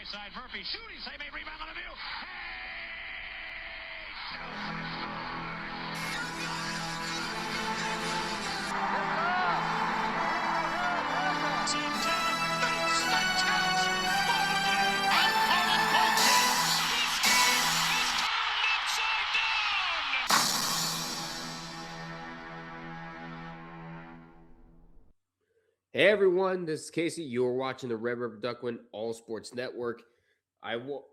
high side. Murphy shooting, save a rebound on the view. Hey everyone, this is Casey. You're watching the Red River Duckwind All Sports Network.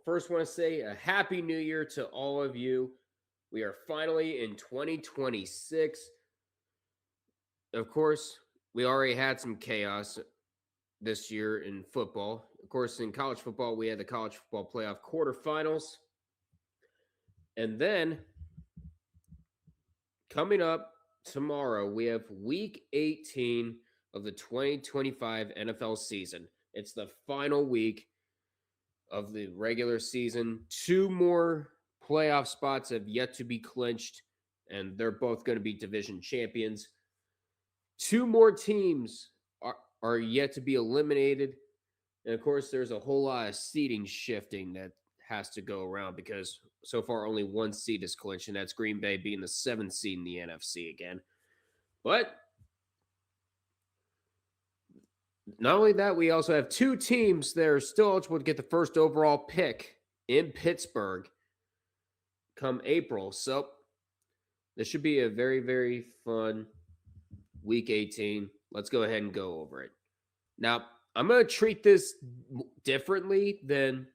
First want to say a happy new year to all of you. We are finally in 2026. Of course, we already had some chaos this year in football. Of course, in college football, we had the college football playoff quarterfinals. And then coming up tomorrow, we have week 18 of the 2025 NFL season. It's the final week of the regular season. Two more playoff spots have yet to be clinched, and they're both going to be division champions. Two more teams are yet to be eliminated. And of course, there's a whole lot of seeding shifting that has to go around because so far only one seed is clinched, and that's Green Bay being the 7th seed in the NFC again. But not only that, we also have two teams that are still eligible to get the first overall pick in Pittsburgh come April. So this should be a very, very fun week 18. Let's go ahead and go over it. Now, I'm going to treat this differently than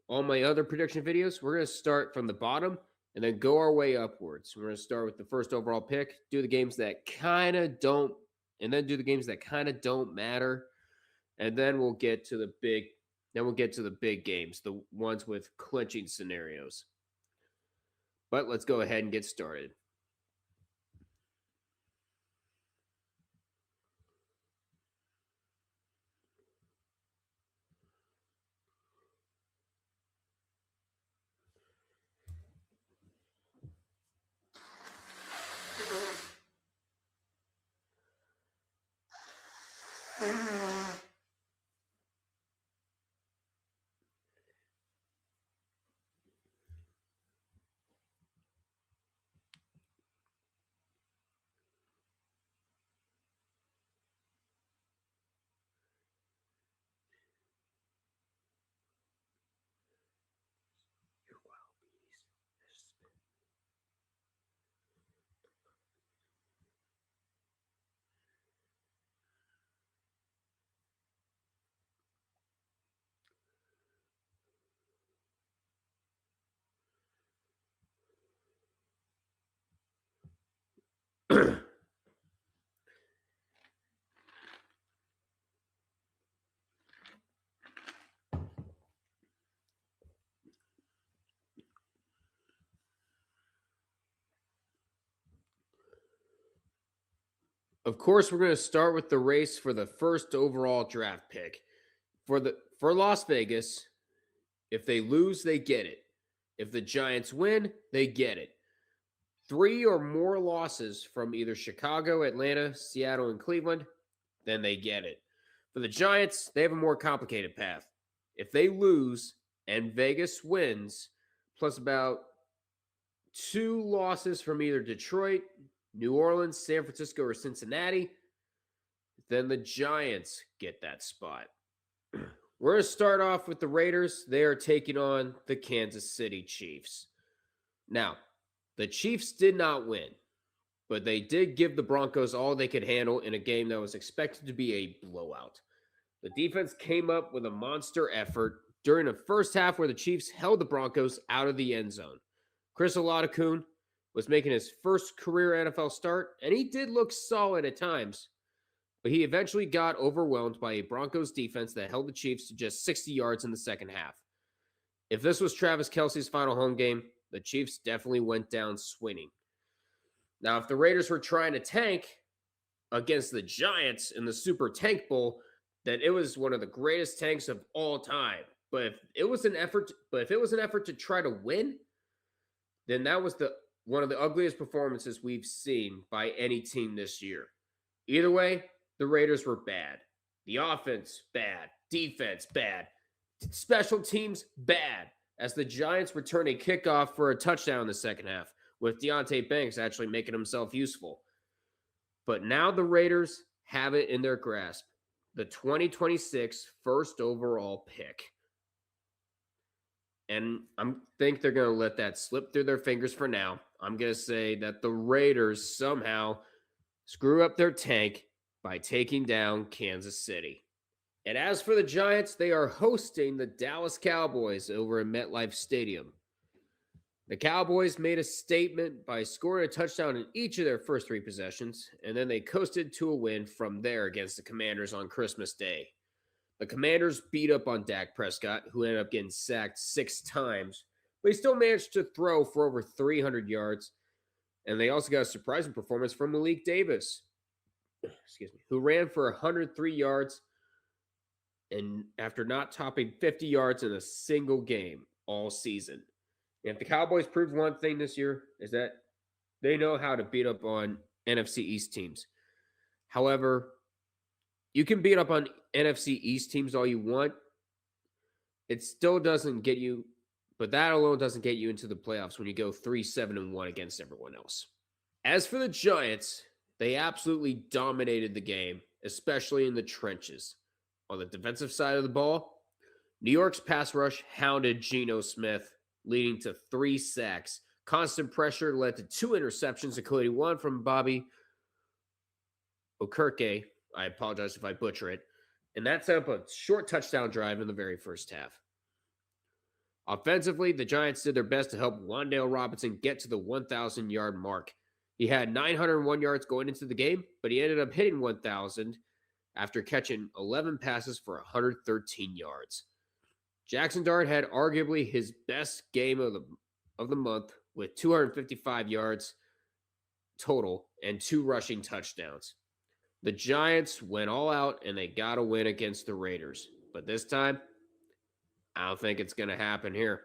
all my other prediction videos. We're going to start from the bottom and then go our way upwards. We're going to start with the first overall pick, do the games that kind of don't, and then do the games that kind of don't matter. And then we'll get to the big games, the ones with clinching scenarios. But let's go ahead and get started. Of course, we're going to start with the race for the first overall draft pick. For Las Vegas, if they lose, they get it. If the Giants win, they get it. 3 or more losses from either Chicago, Atlanta, Seattle, and Cleveland, then they get it. For the Giants, they have a more complicated path. If they lose and Vegas wins, plus about 2 losses from either Detroit, New Orleans, San Francisco, or Cincinnati, then the Giants get that spot. We're going to start off with the Raiders. They are taking on the Kansas City Chiefs. Now, the Chiefs did not win, but they did give the Broncos all they could handle in a game that was expected to be a blowout. The defense came up with a monster effort during the first half where the Chiefs held the Broncos out of the end zone. Chris Olave was making his first career NFL start, and he did look solid at times, but he eventually got overwhelmed by a Broncos defense that held the Chiefs to just 60 yards in the second half. If this was Travis Kelce's final home game, the Chiefs definitely went down swinging. Now, if the Raiders were trying to tank against the Giants in the Super Tank Bowl, then it was one of the greatest tanks of all time. But if it was an effort to try to win, then that was one of the ugliest performances we've seen by any team this year. Either way, the Raiders were bad. The offense, bad. Defense, bad. Special teams, bad, as the Giants return a kickoff for a touchdown in the second half, with Deontay Banks actually making himself useful. But now the Raiders have it in their grasp. The 2026 first overall pick. And I think they're going to let that slip through their fingers for now. I'm going to say that the Raiders somehow screw up their tank by taking down Kansas City. And as for the Giants, they are hosting the Dallas Cowboys over in MetLife Stadium. The Cowboys made a statement by scoring a touchdown in each of their first 3 possessions, and then they coasted to a win from there against the Commanders on Christmas Day. The Commanders beat up on Dak Prescott, who ended up getting sacked 6 times, but he still managed to throw for over 300 yards. And they also got a surprising performance from Malik Davis, who ran for 103 yards and after not topping 50 yards in a single game all season. And if the Cowboys proved one thing this year, is that they know how to beat up on NFC East teams. However, you can beat up on NFC East teams all you want. It still doesn't get you, but that alone doesn't get you into the playoffs when you go 3-7-1 against everyone else. As for the Giants, they absolutely dominated the game, especially in the trenches. On the defensive side of the ball, New York's pass rush hounded Geno Smith, leading to 3 sacks. Constant pressure led to 2 interceptions, including one from Bobby Okereke. I apologize if I butcher it. And that set up a short touchdown drive in the very first half. Offensively, the Giants did their best to help Wan'Dale Robinson get to the 1,000-yard mark. He had 901 yards going into the game, but he ended up hitting 1,000 after catching 11 passes for 113 yards. Jackson Dart had arguably his best game of the month with 255 yards total and 2 rushing touchdowns. The Giants went all out and they got a win against the Raiders. But this time, I don't think it's going to happen here.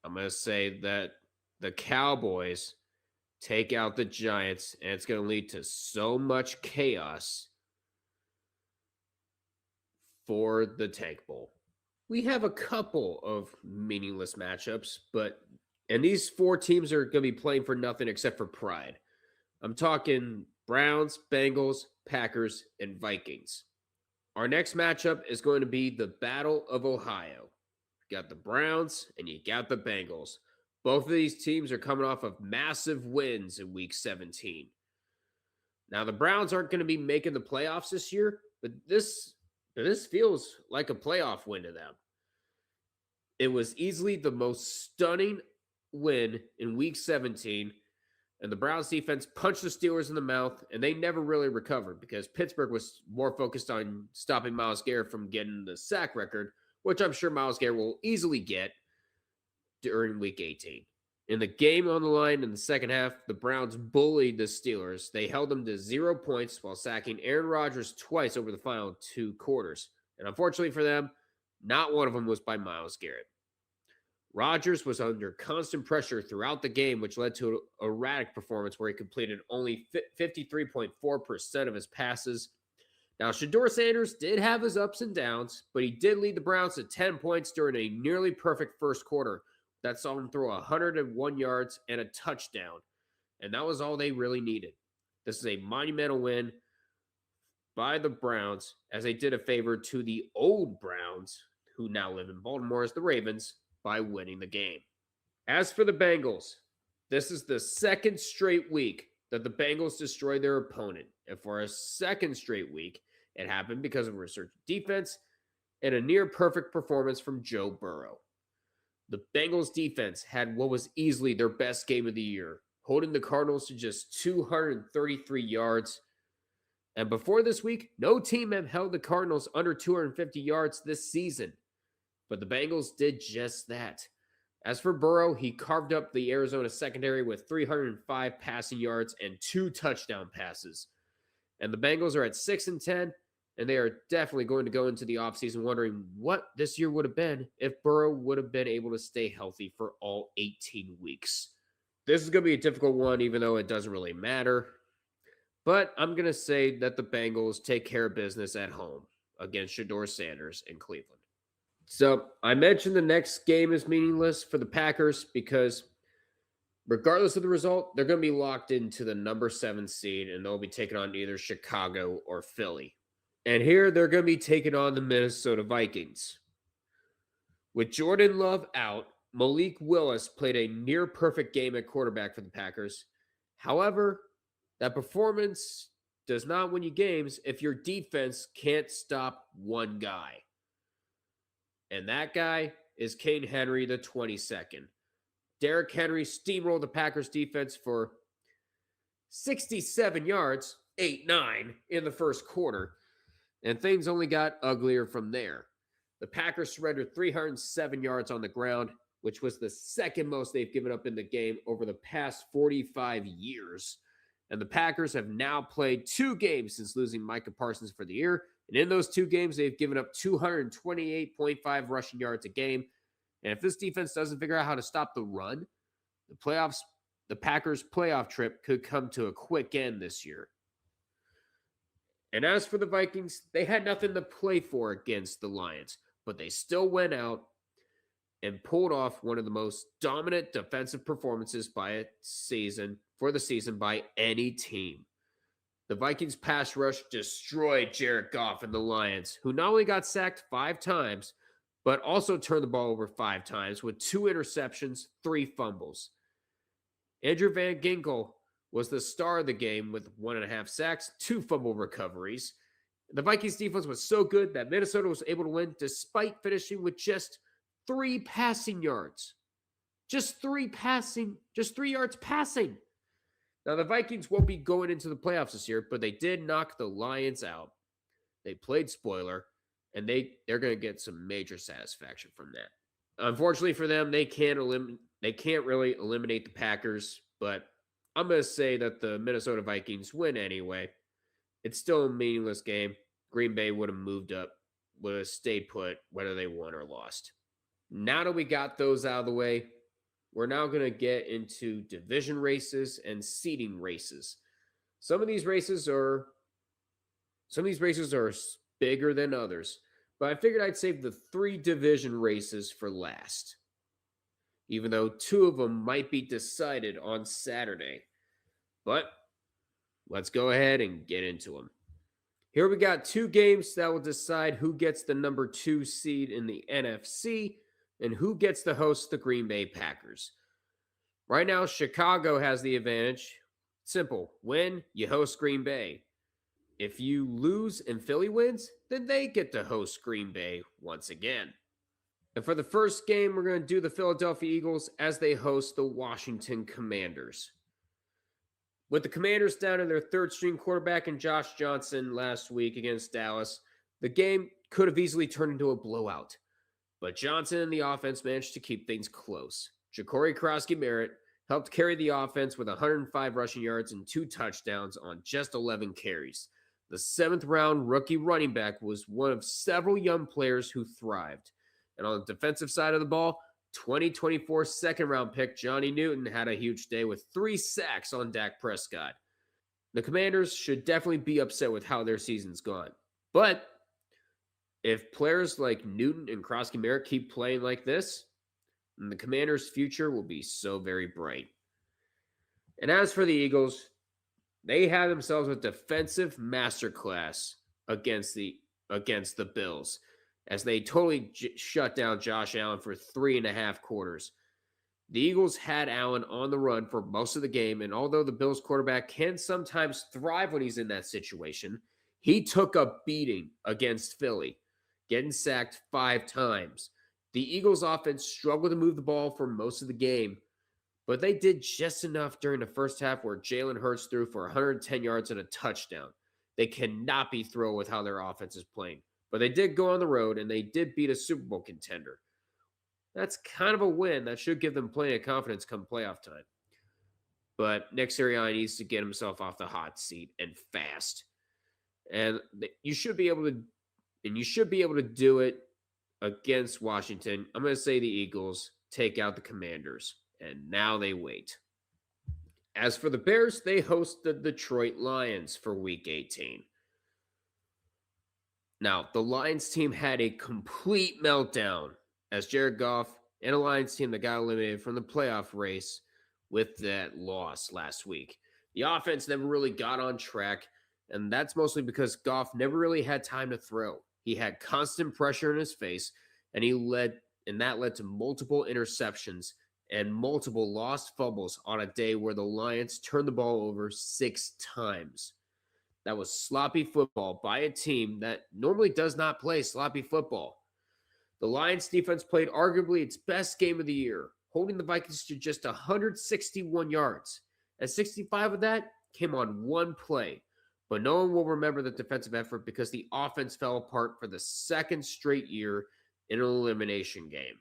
I'm going to say that the Cowboys take out the Giants, and it's going to lead to so much chaos for the Tank Bowl. We have a couple of meaningless matchups, and these 4 teams are going to be playing for nothing except for pride. I'm talking Browns, Bengals, Packers, and Vikings. Our next matchup is going to be the Battle of Ohio. You got the Browns and you got the Bengals. Both of these teams are coming off of massive wins in Week 17. Now, the Browns aren't going to be making the playoffs this year, but this feels like a playoff win to them. It was easily the most stunning win in Week 17, and the Browns defense punched the Steelers in the mouth, and they never really recovered because Pittsburgh was more focused on stopping Myles Garrett from getting the sack record, which I'm sure Myles Garrett will easily get during Week 18. In the game on the line in the second half, the Browns bullied the Steelers. They held them to 0 points while sacking Aaron Rodgers twice over the final 2 quarters. And unfortunately for them, not one of them was by Myles Garrett. Rodgers was under constant pressure throughout the game, which led to an erratic performance where he completed only 53.4% of his passes. Now, Shedeur Sanders did have his ups and downs, but he did lead the Browns to 10 points during a nearly perfect first quarter that saw him throw 101 yards and a touchdown. And that was all they really needed. This is a monumental win by the Browns, as they did a favor to the old Browns, who now live in Baltimore as the Ravens, by winning the game. As for the Bengals, this is the second straight week that the Bengals destroyed their opponent. And for a second straight week, it happened because of a resurgent defense and a near-perfect performance from Joe Burrow. The Bengals defense had what was easily their best game of the year, holding the Cardinals to just 233 yards. And before this week, no team had held the Cardinals under 250 yards this season. But the Bengals did just that. As for Burrow, he carved up the Arizona secondary with 305 passing yards and 2 touchdown passes. And the Bengals are at 6-10, and they are definitely going to go into the offseason wondering what this year would have been if Burrow would have been able to stay healthy for all 18 weeks. This is going to be a difficult one, even though it doesn't really matter. But I'm going to say that the Bengals take care of business at home against Shedeur Sanders in Cleveland. So I mentioned the next game is meaningless for the Packers because regardless of the result, they're going to be locked into the number 7 seed and they'll be taking on either Chicago or Philly. And here they're going to be taking on the Minnesota Vikings. With Jordan Love out, Malik Willis played a near perfect game at quarterback for the Packers. However, that performance does not win you games if your defense can't stop one guy. And that guy is King Henry, the 22nd. Derrick Henry steamrolled the Packers defense for 67 yards, 8-9 in the first quarter, and things only got uglier from there. The Packers surrendered 307 yards on the ground, which was the second most they've given up in the game over the past 45 years. And the Packers have now played 2 games since losing Micah Parsons for the year. And in those 2 games, they've given up 228.5 rushing yards a game. And if this defense doesn't figure out how to stop the run, the Packers' playoff trip could come to a quick end this year. And as for the Vikings, they had nothing to play for against the Lions, but they still went out and pulled off one of the most dominant defensive performances for the season by any team. The Vikings pass rush destroyed Jared Goff and the Lions, who not only got sacked 5 times, but also turned the ball over 5 times with 2 interceptions, 3 fumbles. Andrew Van Ginkel was the star of the game with 1.5 sacks, 2 fumble recoveries. The Vikings defense was so good that Minnesota was able to win despite finishing with just 3 passing yards. Just 3 yards passing. Now, the Vikings won't be going into the playoffs this year, but they did knock the Lions out. They played spoiler, and they're going to get some major satisfaction from that. Unfortunately for them, they can't really eliminate the Packers, but I'm going to say that the Minnesota Vikings win anyway. It's still a meaningless game. Green Bay would have stayed put whether they won or lost. Now that we got those out of the way, we're now going to get into division races and seeding races. Some of these races are bigger than others, but I figured I'd save the 3 division races for last, even though 2 of them might be decided on Saturday. But let's go ahead and get into them. Here we got 2 games that will decide who gets the number 2 seed in the NFC and who gets to host the Green Bay Packers. Right now, Chicago has the advantage. Simple. Win, you host Green Bay. If you lose and Philly wins, then they get to host Green Bay once again. And for the first game, we're going to do the Philadelphia Eagles as they host the Washington Commanders. With the Commanders down to their 3rd-string quarterback in Josh Johnson last week against Dallas, the game could have easily turned into a blowout. But Johnson and the offense managed to keep things close. Ja'Cory Krosky-Merritt helped carry the offense with 105 rushing yards and 2 touchdowns on just 11 carries. The 7th-round rookie running back was one of several young players who thrived. And on the defensive side of the ball, 2024 second-round pick Johnny Newton had a huge day with 3 sacks on Dak Prescott. The Commanders should definitely be upset with how their season's gone. But if players like Newton and Krosky-Merritt keep playing like this, then the Commanders' future will be so very bright. And as for the Eagles, they had themselves a defensive masterclass against the Bills as they totally shut down Josh Allen for 3.5 quarters. The Eagles had Allen on the run for most of the game, and although the Bills quarterback can sometimes thrive when he's in that situation, he took a beating against Philly, getting sacked 5 times. The Eagles offense struggled to move the ball for most of the game, but they did just enough during the first half where Jalen Hurts threw for 110 yards and a touchdown. They cannot be thrilled with how their offense is playing, but they did go on the road and they did beat a Super Bowl contender. That's kind of a win. That should give them plenty of confidence come playoff time. But Nick Sirianni needs to get himself off the hot seat and fast. And you should be able to do it against Washington. I'm going to say the Eagles take out the Commanders, and now they wait. As for the Bears, they host the Detroit Lions for Week 18. Now, the Lions team had a complete meltdown as Jared Goff and a Lions team that got eliminated from the playoff race with that loss last week. The offense never really got on track, and that's mostly because Goff never really had time to throw. He had constant pressure in his face, and that led to multiple interceptions and multiple lost fumbles on a day where the Lions turned the ball over 6 times. That was sloppy football by a team that normally does not play sloppy football. The Lions defense played arguably its best game of the year, holding the Vikings to just 161 yards. And 65 of that came on one play. But no one will remember the defensive effort because the offense fell apart for the second straight year in an elimination game.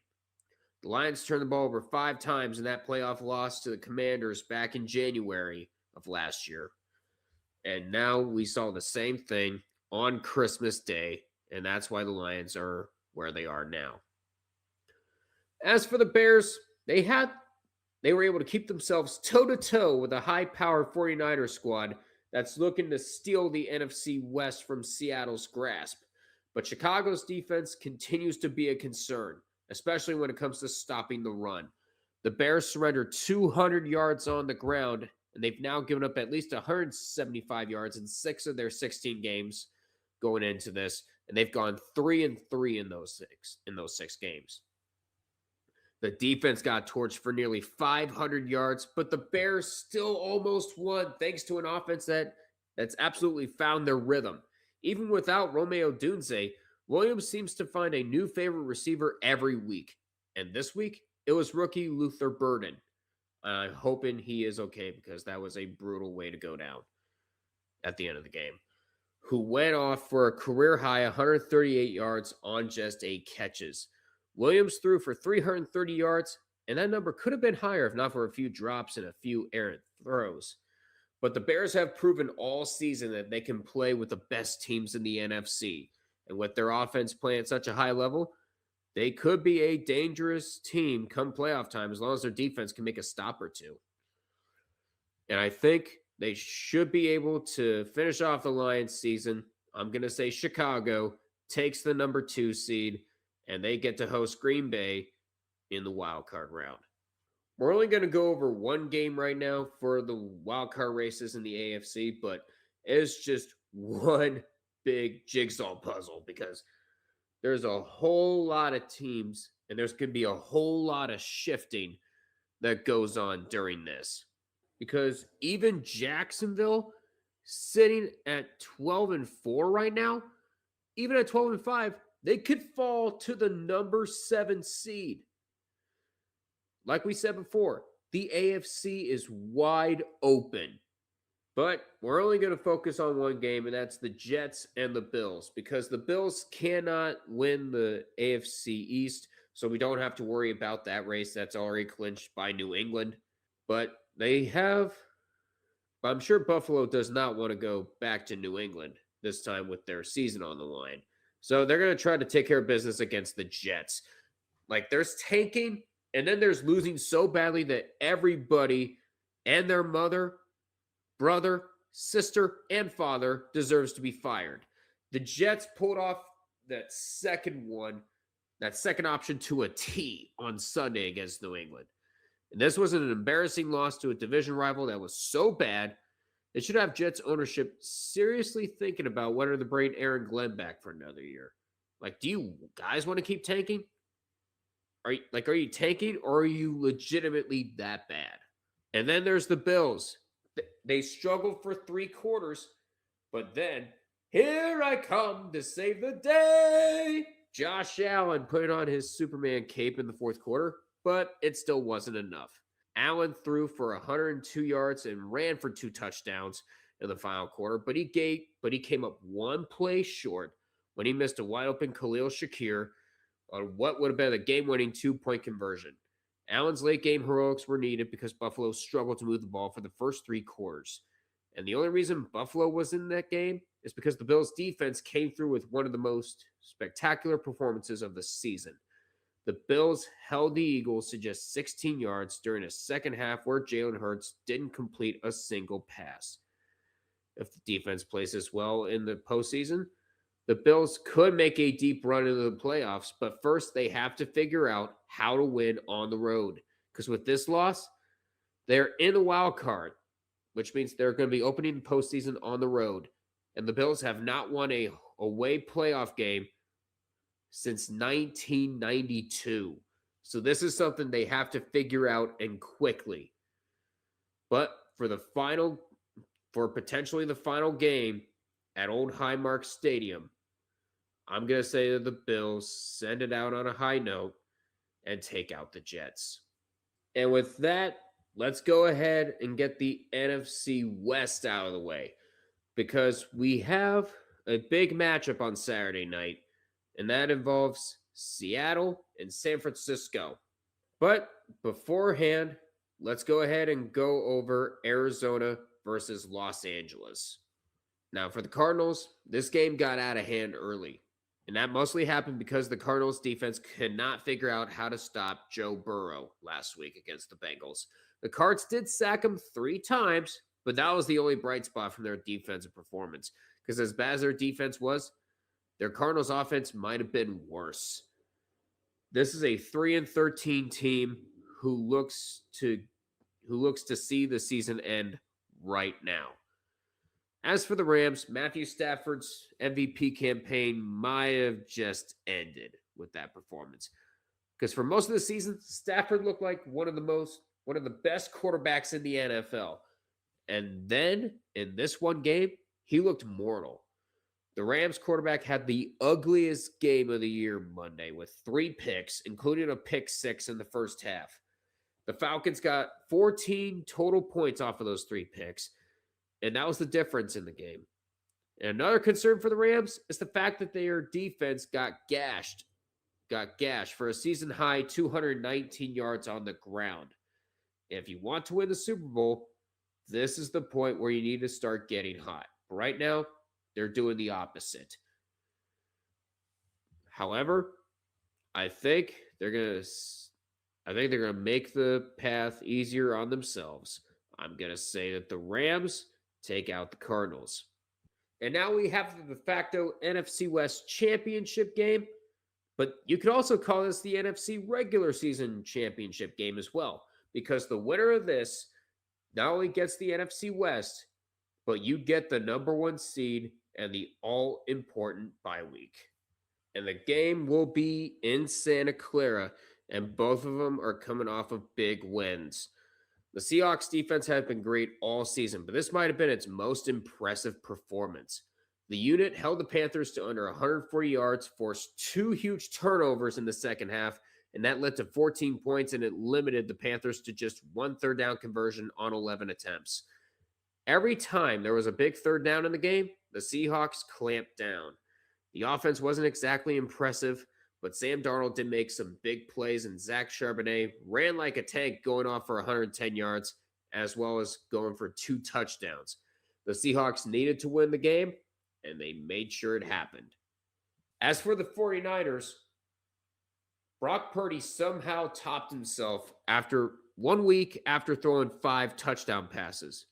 The Lions turned the ball over 5 times in that playoff loss to the Commanders back in January of last year. And now we saw the same thing on Christmas Day, and that's why the Lions are where they are now. As for the Bears, they were able to keep themselves toe-to-toe with a high-powered 49er squad that's looking to steal the NFC West from Seattle's grasp. But Chicago's defense continues to be a concern, especially when it comes to stopping the run. The Bears surrendered 200 yards on the ground, and they've now given up at least 175 yards in 6 of their 16 games going into this, and they've gone 3-3 in those 6 games. The defense got torched for nearly 500 yards, but the Bears still almost won thanks to an offense that's absolutely found their rhythm. Even without Romeo Dunze, Williams seems to find a new favorite receiver every week. And this week, it was rookie Luther Burden. I'm hoping he is okay because that was a brutal way to go down at the end of the game. Who went off for a career-high 138 yards on just 8 catches. Williams threw for 330 yards, and that number could have been higher if not for a few drops and a few errant throws. But the Bears have proven all season that they can play with the best teams in the NFC. And with their offense playing at such a high level, they could be a dangerous team come playoff time as long as their defense can make a stop or two. And I think they should be able to finish off the Lions season. I'm going to say Chicago takes the number 2 seed, and they get to host Green Bay in the wild card round. We're only going to go over one game right now for the wild card races in the AFC, but it's just one big jigsaw puzzle because there's a whole lot of teams and there's going to be a whole lot of shifting that goes on during this. Because even Jacksonville sitting at 12-4 right now, even at 12-5, they could fall to the number 7 seed. Like we said before, the AFC is wide open. But we're only going to focus on one game, and that's the Jets and the Bills, because the Bills cannot win the AFC East, so we don't have to worry about that race. That's already clinched by New England. But I'm sure Buffalo does not want to go back to New England this time with their season on the line. So they're going to try to take care of business against the Jets. Like, there's tanking, and then there's losing so badly that everybody and their mother, brother, sister, and father deserves to be fired. The Jets pulled off that second option to a T on Sunday against New England. And this was an embarrassing loss to a division rival that was so bad, it should have Jets ownership seriously thinking about whether to bring Aaron Glenn back for another year. Like, do you guys want to keep tanking? Are you tanking, or are you legitimately that bad? And then there's the Bills. They struggled for 3 quarters, but then, here I come to save the day. Josh Allen put on his Superman cape in the 4th quarter, but it still wasn't enough. Allen threw for 102 yards and ran for 2 touchdowns in the final quarter, but he came up one play short when he missed a wide-open Khalil Shakir on what would have been a game-winning 2-point conversion. Allen's late-game heroics were needed because Buffalo struggled to move the ball for the first 3 quarters. And the only reason Buffalo was in that game is because the Bills' defense came through with one of the most spectacular performances of the season. The Bills held the Eagles to just 16 yards during a second half where Jalen Hurts didn't complete a single pass. If the defense plays this well in the postseason, The Bills could make a deep run into the playoffs, but first they have to figure out how to win on the road. Because with this loss, they're in the wild card, which means they're going to be opening the postseason on the road. And the Bills have not won a away playoff game since 1992. So this is something they have to figure out and quickly. But for potentially the final game at Old Highmark Stadium, I'm going to say that the Bills send it out on a high note and take out the Jets. And with that, let's go ahead and get the NFC West out of the way, because we have a big matchup on Saturday night, and that involves Seattle and San Francisco. But beforehand, let's go ahead and go over Arizona versus Los Angeles. Now, for the Cardinals, this game got out of hand early, and that mostly happened because the Cardinals defense could not figure out how to stop Joe Burrow last week against the Bengals. The Cards did sack him 3 times, but that was the only bright spot from their defensive performance, because as bad as their defense was, their Cardinals offense might have been worse. This is a 3-13 team who looks to see the season end right now. As for the Rams, Matthew Stafford's MVP campaign might have just ended with that performance, because for most of the season, Stafford looked like one of the best quarterbacks in the NFL. And then in this one game, he looked mortal. The Rams quarterback had the ugliest game of the year Monday with 3 picks, including a pick 6 in the first half. The Falcons got 14 total points off of those 3 picks, and that was the difference in the game. And another concern for the Rams is the fact that their defense got gashed for a season-high 219 yards on the ground. If you want to win the Super Bowl, this is the point where you need to start getting hot. But right now, they're doing the opposite. However, I think they're gonna make the path easier on themselves. I'm gonna say that the Rams take out the Cardinals. And now we have the de facto NFC West championship game, but you could also call this the NFC regular season championship game as well, because the winner of this not only gets the NFC West, but you get the number 1 seed and the all-important bye week. And the game will be in Santa Clara, and both of them are coming off of big wins. The Seahawks defense has been great all season, but this might have been its most impressive performance. The unit held the Panthers to under 140 yards, forced 2 huge turnovers in the second half, and that led to 14 points, and it limited the Panthers to just 1 third down conversion on 11 attempts. Every time there was a big third down in the game, the Seahawks clamped down. The offense wasn't exactly impressive, but Sam Darnold did make some big plays, and Zach Charbonnet ran like a tank, going off for 110 yards, as well as going for 2 touchdowns. The Seahawks needed to win the game, and they made sure it happened. As for the 49ers, Brock Purdy somehow topped himself after 1 week after throwing 5 touchdown passes.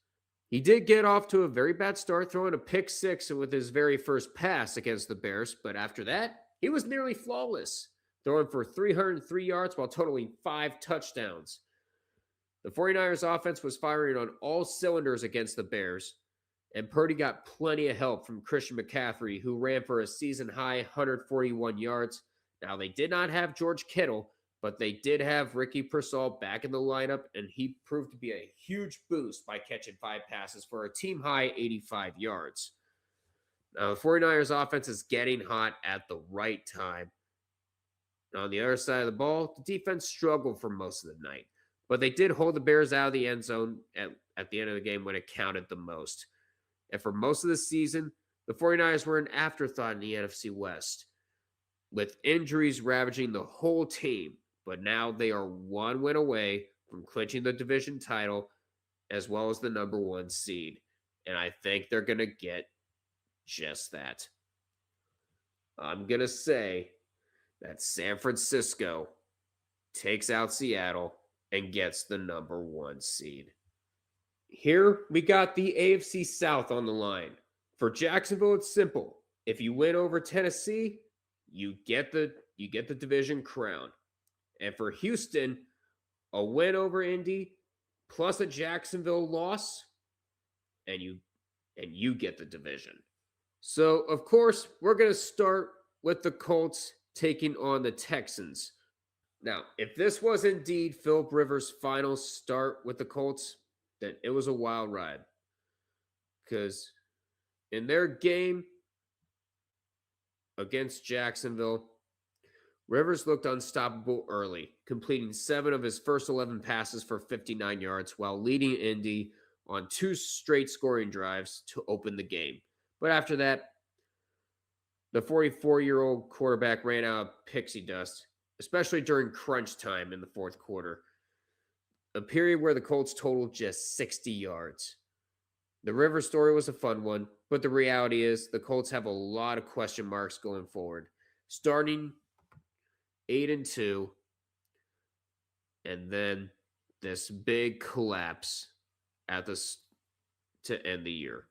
He did get off to a very bad start, throwing a pick 6 with his very first pass against the Bears, but after that, he was nearly flawless, throwing for 303 yards while totaling 5 touchdowns. The 49ers offense was firing on all cylinders against the Bears, and Purdy got plenty of help from Christian McCaffrey, who ran for a season-high 141 yards. Now, they did not have George Kittle, but they did have Ricky Pearsall back in the lineup, and he proved to be a huge boost by catching 5 passes for a team-high 85 yards. Now, the 49ers offense is getting hot at the right time. Now, on the other side of the ball, the defense struggled for most of the night, but they did hold the Bears out of the end zone at the end of the game when it counted the most. And for most of the season, the 49ers were an afterthought in the NFC West, with injuries ravaging the whole team. But now they are 1 win away from clinching the division title as well as the number 1 seed. And I think they're going to get just that. I'm going to say that San Francisco takes out Seattle and gets the number 1 seed. Here we got the AFC South on the line. For Jacksonville, it's simple. If you win over Tennessee, you get the division crown. And for Houston, a win over Indy plus a Jacksonville loss, and you get the division. So, of course, we're going to start with the Colts taking on the Texans. Now, if this was indeed Philip Rivers' final start with the Colts, then it was a wild ride. Because in their game against Jacksonville, Rivers looked unstoppable early, completing 7 of his first 11 passes for 59 yards while leading Indy on 2 straight scoring drives to open the game. But after that, the 44-year-old quarterback ran out of pixie dust, especially during crunch time in the fourth quarter, a period where the Colts totaled just 60 yards. The Rivers story was a fun one, but the reality is the Colts have a lot of question marks going forward. Starting 8-2, and then this big collapse to end the year.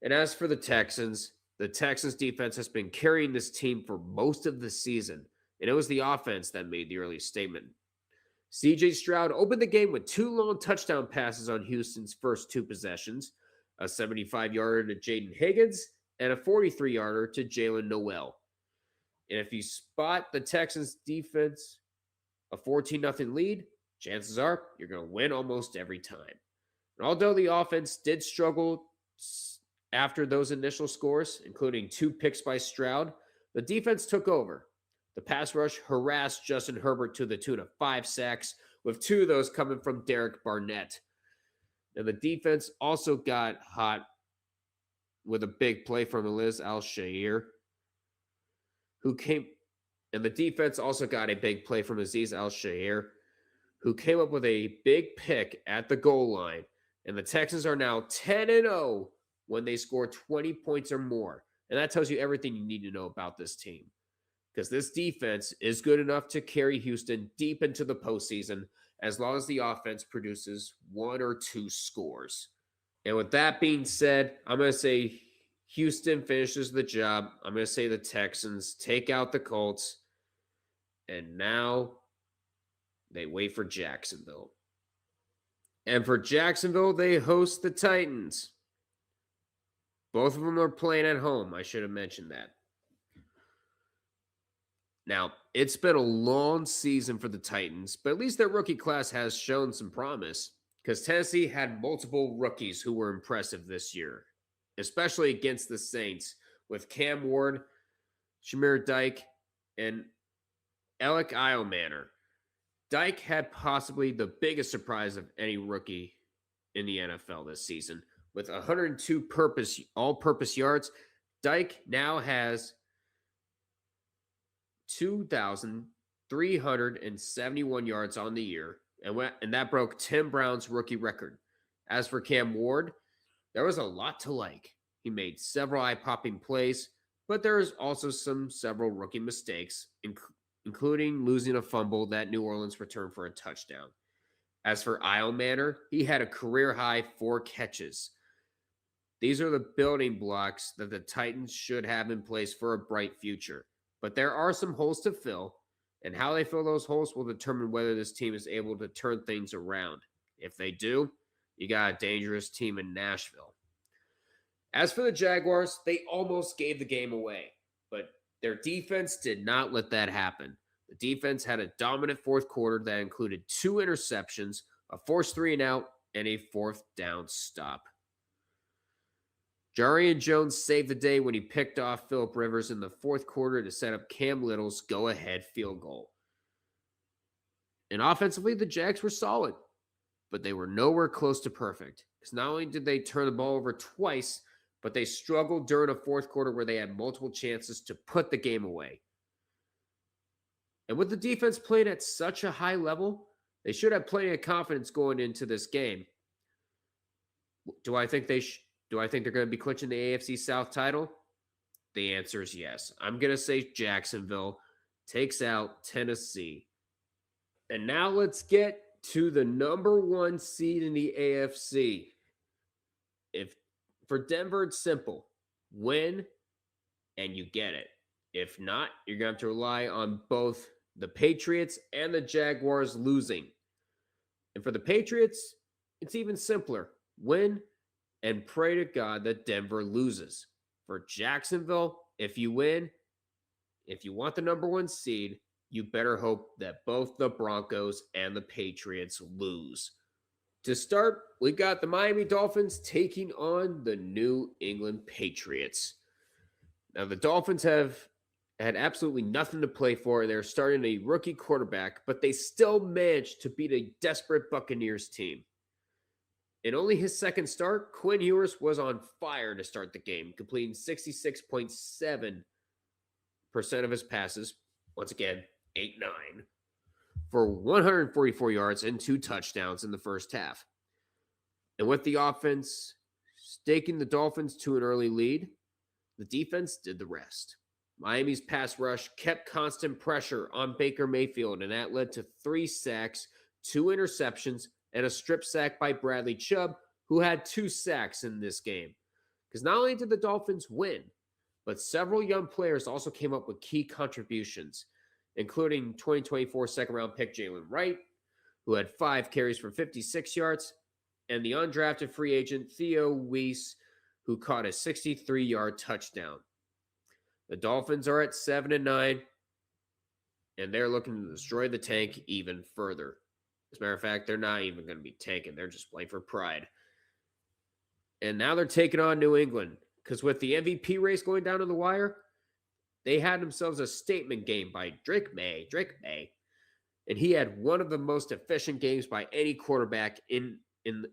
And as for the Texans defense has been carrying this team for most of the season, and it was the offense that made the early statement. C.J. Stroud opened the game with 2 long touchdown passes on Houston's first 2 possessions, a 75-yarder to Jaden Higgins and a 43-yarder to Jalen Noel. And if you spot the Texans defense a 14-0 lead, chances are you're going to win almost every time. And although the offense did struggle after those initial scores, including 2 picks by Stroud, the defense took over. The pass rush harassed Justin Herbert to the tune of 5 sacks, with 2 of those coming from Derek Barnett. And the defense also got hot with a big play from Aziz Al-Shaair, who came up with a big pick at the goal line. And the Texans are now 10-0 when they score 20 points or more. And that tells you everything you need to know about this team. Because this defense is good enough to carry Houston deep into the postseason as long as the offense produces 1 or 2 scores. And with that being said, I'm going to say Houston finishes the job. I'm going to say the Texans take out the Colts. And now they wait for Jacksonville. And for Jacksonville, they host the Titans. Both of them are playing at home. I should have mentioned that. Now, it's been a long season for the Titans, but at least their rookie class has shown some promise, because Tennessee had multiple rookies who were impressive this year, especially against the Saints, with Cam Ward, Shamir Dyke, and Alec Eilmanor. Dyke had possibly the biggest surprise of any rookie in the NFL this season. With 102 all-purpose yards, Dyke now has 2,371 yards on the year, and that broke Tim Brown's rookie record. As for Cam Ward, there was a lot to like. He made several eye-popping plays, but there was also several rookie mistakes, including losing a fumble that New Orleans returned for a touchdown. As for Eilmanor, he had a career-high 4 catches. These are the building blocks that the Titans should have in place for a bright future. But there are some holes to fill, and how they fill those holes will determine whether this team is able to turn things around. If they do, you got a dangerous team in Nashville. As for the Jaguars, they almost gave the game away, but their defense did not let that happen. The defense had a dominant fourth quarter that included 2 interceptions, a forced 3-and-out, and a 4th down stop. Jarian Jones saved the day when he picked off Philip Rivers in the fourth quarter to set up Cam Little's go-ahead field goal. And offensively, the Jags were solid, but they were nowhere close to perfect. Because not only did they turn the ball over twice, but they struggled during a fourth quarter where they had multiple chances to put the game away. And with the defense playing at such a high level, they should have plenty of confidence going into this game. Do I think they're going to be clinching the AFC South title? The answer is yes. I'm going to say Jacksonville takes out Tennessee. And now let's get to the number 1 seed in the AFC. For Denver, it's simple. Win and you get it. If not, you're going to have to rely on both the Patriots and the Jaguars losing. And for the Patriots, it's even simpler. Win and pray to God that Denver loses. For Jacksonville, if you win, if you want the number one seed, you better hope that both the Broncos and the Patriots lose. To start, we got the Miami Dolphins taking on the New England Patriots. Now, the Dolphins have had absolutely nothing to play for, and they're starting a rookie quarterback, but they still managed to beat a desperate Buccaneers team. In only his second start, Quinn Ewers was on fire to start the game, completing 66.7% of his passes. Once again, 8-9. For 144 yards and 2 touchdowns in the first half. And with the offense staking the Dolphins to an early lead, the defense did the rest. Miami's pass rush kept constant pressure on Baker Mayfield, and that led to 3 sacks, 2 interceptions, and a strip sack by Bradley Chubb, who had 2 sacks in this game. Because not only did the Dolphins win, but several young players also came up with key contributions, including 2024 second-round pick Jalen Wright, who had 5 carries for 56 yards, and the undrafted free agent Theo Weiss, who caught a 63-yard touchdown. The Dolphins are at 7-9, and they're looking to destroy the tank even further. As a matter of fact, they're not even going to be tanking. They're just playing for pride. And now they're taking on New England, because with the MVP race going down to the wire, they had themselves a statement game by Drake May, and he had one of the most efficient games by any quarterback in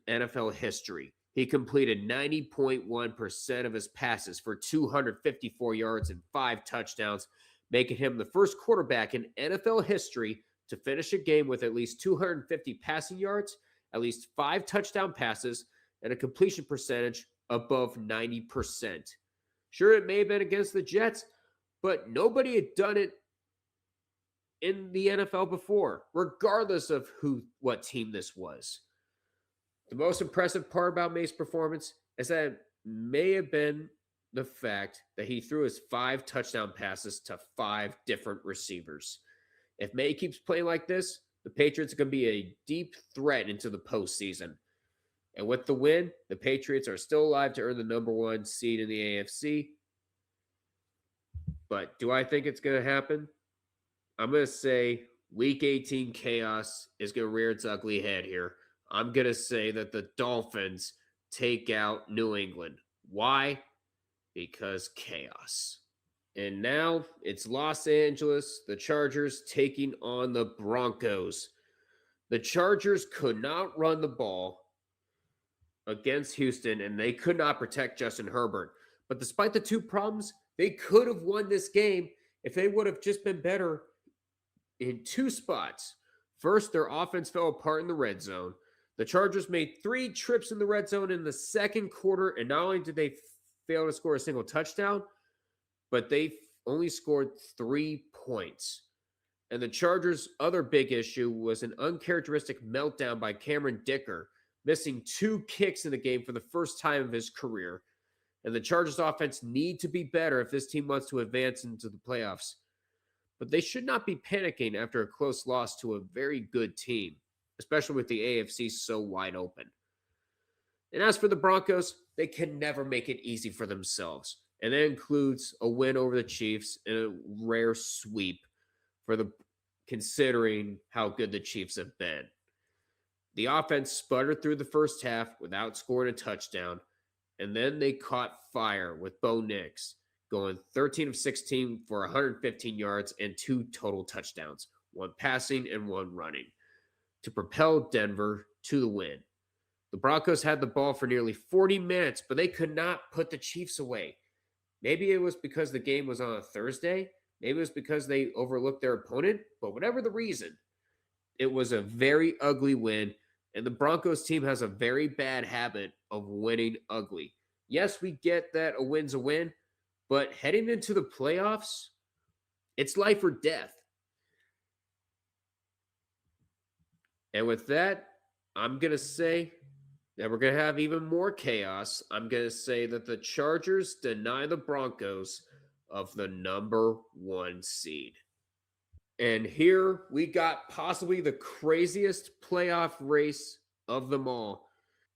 NFL history. He completed 90.1% of his passes for 254 yards and 5 touchdowns, making him the first quarterback in NFL history to finish a game with at least 250 passing yards, at least 5 touchdown passes, and a completion percentage above 90%. Sure, it may have been against the Jets, but nobody had done it in the NFL before, regardless of what team this was. The most impressive part about May's performance is that it may have been the fact that he threw his 5 touchdown passes to 5 different receivers. If May keeps playing like this, the Patriots are going to be a deep threat into the postseason. And with the win, the Patriots are still alive to earn the number 1 seed in the AFC. But do I think it's going to happen? I'm going to say Week 18 chaos is going to rear its ugly head here. I'm going to say that the Dolphins take out New England. Why? Because chaos. And now it's Los Angeles, the Chargers taking on the Broncos. The Chargers could not run the ball against Houston, and they could not protect Justin Herbert. But despite the 2 problems, they could have won this game if they would have just been better in 2 spots. First, their offense fell apart in the red zone. The Chargers made 3 trips in the red zone in the second quarter, and not only did they fail to score a single touchdown, but they only scored 3 points. And the Chargers' other big issue was an uncharacteristic meltdown by Cameron Dicker, missing 2 kicks in the game for the first time of his career. And the Chargers' offense need to be better if this team wants to advance into the playoffs. But they should not be panicking after a close loss to a very good team, especially with the AFC so wide open. And as for the Broncos, they can never make it easy for themselves. And that includes a win over the Chiefs and a rare sweep considering how good the Chiefs have been. The offense sputtered through the first half without scoring a touchdown, and then they caught fire with Bo Nix, going 13 of 16 for 115 yards and 2 total touchdowns, 1 passing and 1 running, to propel Denver to the win. The Broncos had the ball for nearly 40 minutes, but they could not put the Chiefs away. Maybe it was because the game was on a Thursday. Maybe it was because they overlooked their opponent. But whatever the reason, it was a very ugly win. And the Broncos team has a very bad habit of winning ugly. Yes, we get that a win's a win. But heading into the playoffs, it's life or death. And with that, I'm going to say that we're going to have even more chaos. I'm going to say that the Chargers deny the Broncos of the number 1 seed. And here we got possibly the craziest playoff race of them all,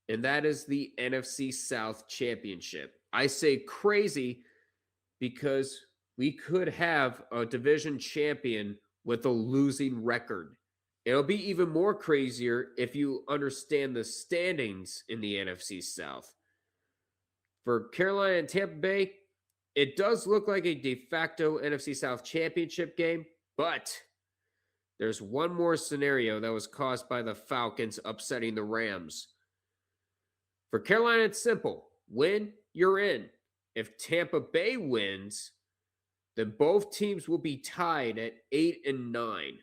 and that is the NFC South Championship. I say crazy because we could have a division champion with a losing record. It'll be even more crazier if you understand the standings in the NFC South. For Carolina and Tampa Bay, it does look like a de facto NFC South championship game, but there's one more scenario that was caused by the Falcons upsetting the Rams. For Carolina, it's simple. Win, you're in. If Tampa Bay wins, then both teams will be tied at 8-9.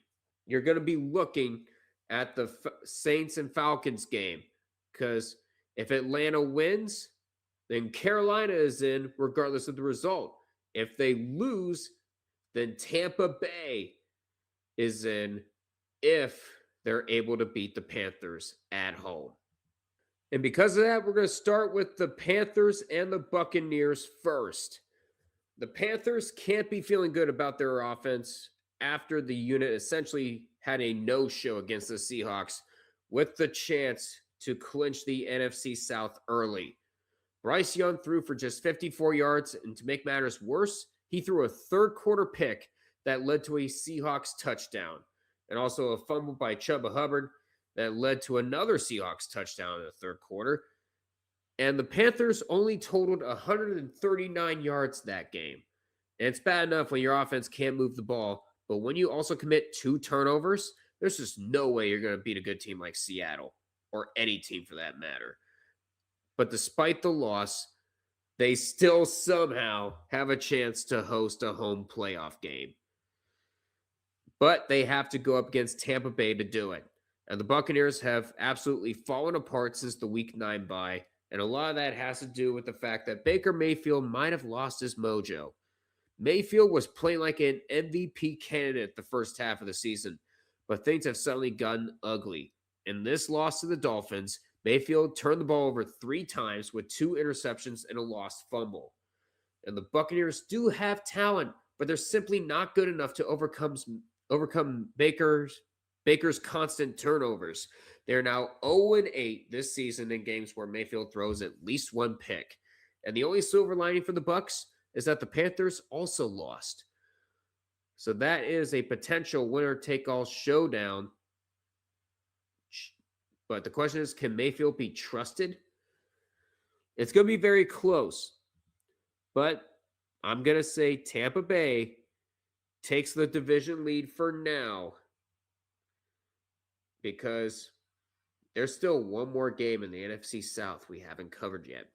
You're going to be looking at the Saints and Falcons game, because if Atlanta wins, then Carolina is in regardless of the result. If they lose, then Tampa Bay is in if they're able to beat the Panthers at home. And because of that, we're going to start with the Panthers and the Buccaneers first. The Panthers can't be feeling good about their offense after the unit essentially had a no-show against the Seahawks with the chance to clinch the NFC South early. Bryce Young threw for just 54 yards, and to make matters worse, he threw a third-quarter pick that led to a Seahawks touchdown, and also a fumble by Chuba Hubbard that led to another Seahawks touchdown in the third quarter. And the Panthers only totaled 139 yards that game. And it's bad enough when your offense can't move the ball, but when you also commit 2 turnovers, there's just no way you're going to beat a good team like Seattle, or any team for that matter. But despite the loss, they still somehow have a chance to host a home playoff game. But they have to go up against Tampa Bay to do it. And the Buccaneers have absolutely fallen apart since the Week 9 bye. And a lot of that has to do with the fact that Baker Mayfield might have lost his mojo. Mayfield was playing like an MVP candidate the first half of the season, but things have suddenly gotten ugly. In this loss to the Dolphins, Mayfield turned the ball over 3 times with 2 interceptions and a lost fumble. And the Buccaneers do have talent, but they're simply not good enough to overcome Baker's constant turnovers. They're now 0-8 this season in games where Mayfield throws at least 1 pick. And the only silver lining for the Bucs is that the Panthers also lost. So that is a potential winner-take-all showdown. But the question is, can Mayfield be trusted? It's going to be very close. But I'm going to say Tampa Bay takes the division lead for now, because there's still one more game in the NFC South we haven't covered yet.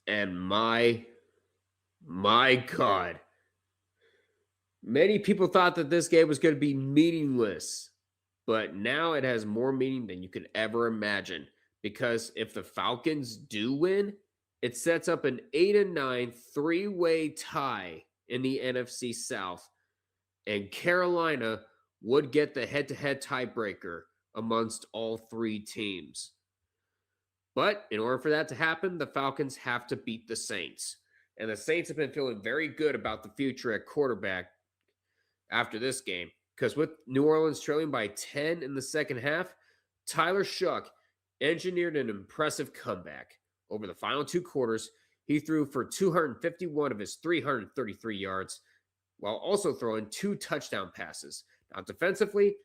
And my God, many people thought that this game was going to be meaningless, but now it has more meaning than you could ever imagine, because if the Falcons do win, it sets up an 8-9 3-way tie in the NFC South, and Carolina would get the head-to-head tiebreaker amongst all 3 teams. But in order for that to happen, the Falcons have to beat the Saints. And the Saints have been feeling very good about the future at quarterback after this game, because with New Orleans trailing by 10 in the second half, Tyler Shuck engineered an impressive comeback. Over the final 2 quarters, he threw for 251 of his 333 yards, while also throwing 2 touchdown passes. Now, defensively,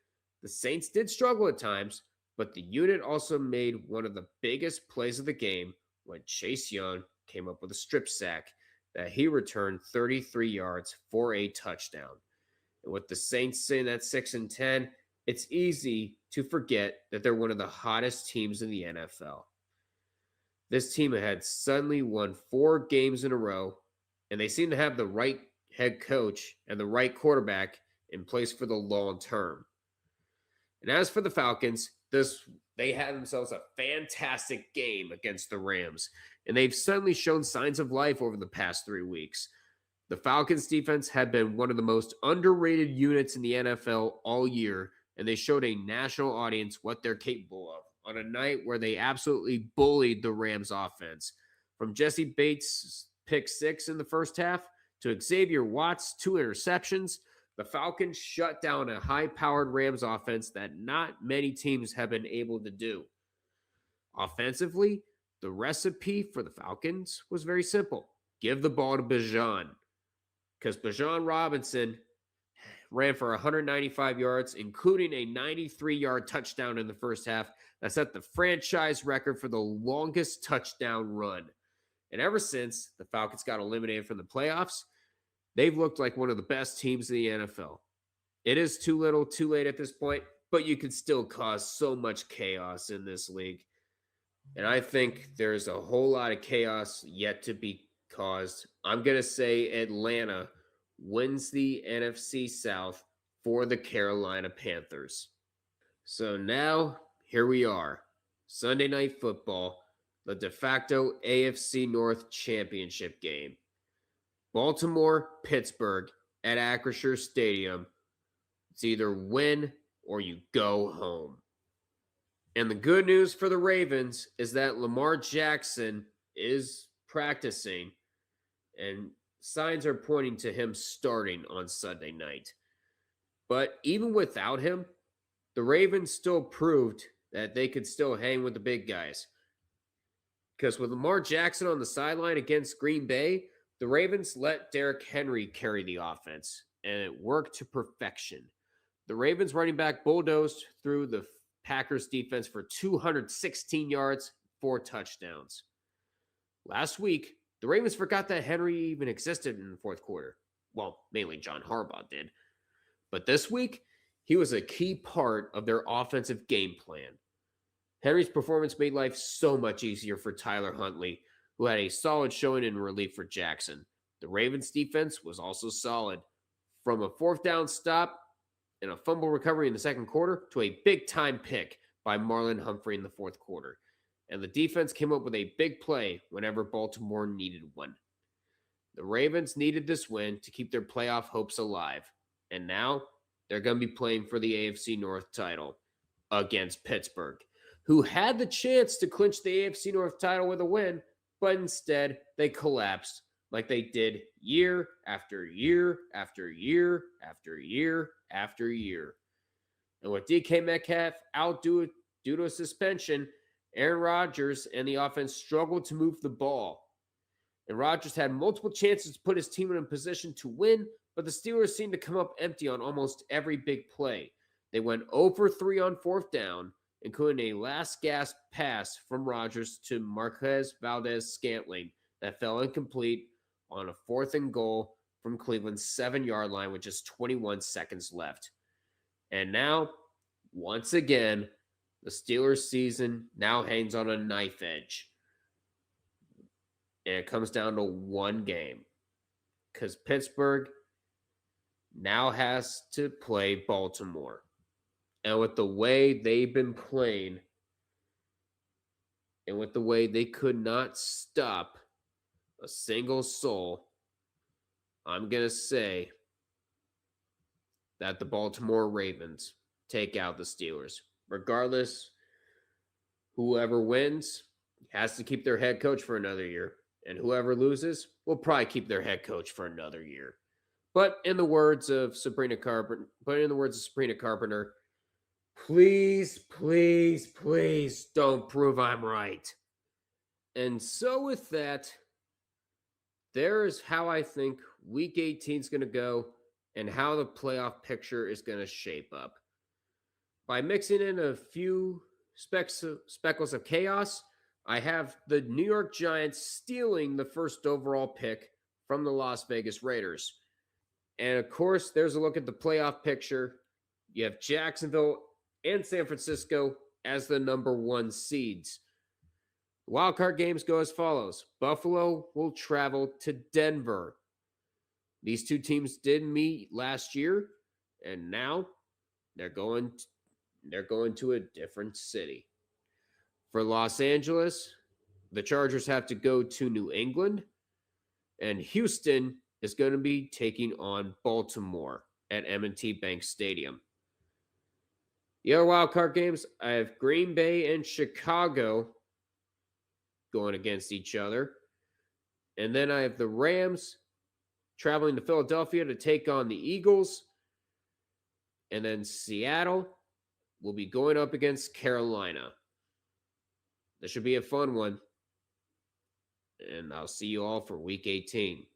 the Saints did struggle at times, but the unit also made one of the biggest plays of the game when Chase Young came up with a strip sack that he returned 33 yards for a touchdown. And with the Saints sitting at 6-10, it's easy to forget that they're one of the hottest teams in the NFL. This team had suddenly won 4 games in a row, and they seem to have the right head coach and the right quarterback in place for the long term. And as for the Falcons, they had themselves a fantastic game against the Rams, and they've suddenly shown signs of life over the past 3 weeks. The Falcons defense had been one of the most underrated units in the NFL all year, and they showed a national audience what they're capable of on a night where they absolutely bullied the Rams offense. From Jesse Bates' pick 6 in the first half to Xavier Watts' 2 interceptions, the Falcons shut down a high-powered Rams offense that not many teams have been able to do. Offensively, the recipe for the Falcons was very simple. Give the ball to Bijan, because Bijan Robinson ran for 195 yards, including a 93-yard touchdown in the first half that set the franchise record for the longest touchdown run. And ever since the Falcons got eliminated from the playoffs, they've looked like one of the best teams in the NFL. It is too little, too late at this point, but you can still cause so much chaos in this league. And I think there's a whole lot of chaos yet to be caused. I'm going to say Atlanta wins the NFC South for the Carolina Panthers. So now, here we are. Sunday Night Football, the de facto AFC North Championship game. Baltimore, Pittsburgh at Acrisure Stadium. It's either win or you go home. And the good news for the Ravens is that Lamar Jackson is practicing, and signs are pointing to him starting on Sunday night. But even without him, the Ravens still proved that they could still hang with the big guys. Because with Lamar Jackson on the sideline against Green Bay, the Ravens let Derrick Henry carry the offense, and it worked to perfection. The Ravens running back bulldozed through the Packers defense for 216 yards, 4 touchdowns. Last week, the Ravens forgot that Henry even existed in the fourth quarter. Well, mainly John Harbaugh did. But this week, he was a key part of their offensive game plan. Henry's performance made life so much easier for Tyler Huntley, who had a solid showing in relief for Jackson. The Ravens defense was also solid. From a 4th down stop and a fumble recovery in the second quarter to a big-time pick by Marlon Humphrey in the fourth quarter. And the defense came up with a big play whenever Baltimore needed one. The Ravens needed this win to keep their playoff hopes alive. And now they're going to be playing for the AFC North title against Pittsburgh, who had the chance to clinch the AFC North title with a win, but instead they collapsed like they did year after year after year after year after year. And with DK Metcalf out due to a suspension, Aaron Rodgers and the offense struggled to move the ball. And Rodgers had multiple chances to put his team in a position to win, but the Steelers seemed to come up empty on almost every big play. They went 0 for 3 on 4th down, including a last-gasp pass from Rodgers to Marquez Valdez-Scantling that fell incomplete on a 4th and goal from Cleveland's 7-yard line with just 21 seconds left. And now, once again, the Steelers' season now hangs on a knife edge. And it comes down to one game. Because Pittsburgh now has to play Baltimore. And with the way they've been playing, and with the way they could not stop a single soul, I'm going to say that the Baltimore Ravens take out the Steelers. Regardless, whoever wins has to keep their head coach for another year. And whoever loses will probably keep their head coach for another year. But in the words of Sabrina Carpenter, please, please, please don't prove I'm right. And so with that, there is how I think Week 18 is going to go and how the playoff picture is going to shape up. By mixing in a few speckles of chaos, I have the New York Giants stealing the first overall pick from the Las Vegas Raiders. And of course, there's a look at the playoff picture. You have Jacksonville and San Francisco as the number 1 seeds. The wildcard games go as follows. Buffalo will travel to Denver. These two teams did meet last year, and now they're going to a different city. For Los Angeles, the Chargers have to go to New England, and Houston is going to be taking on Baltimore at M&T Bank Stadium. The other wildcard games, I have Green Bay and Chicago going against each other. And then I have the Rams traveling to Philadelphia to take on the Eagles. And then Seattle will be going up against Carolina. This should be a fun one. And I'll see you all for Week 18.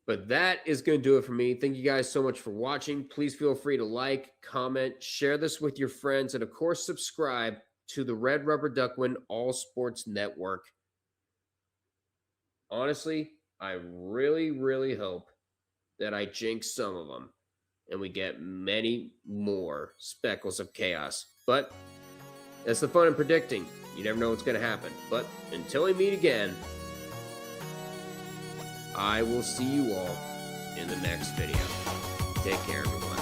But that is going to do it for me. Thank you guys so much for watching. Please feel free to like, comment, share this with your friends, and of course, subscribe to the Red Rubber Duckman All Sports Network. Honestly, I really, really hope that I jinx some of them and we get many more speckles of chaos. But that's the fun in predicting. You never know what's going to happen. But until we meet again, I will see you all in the next video. Take care, everyone.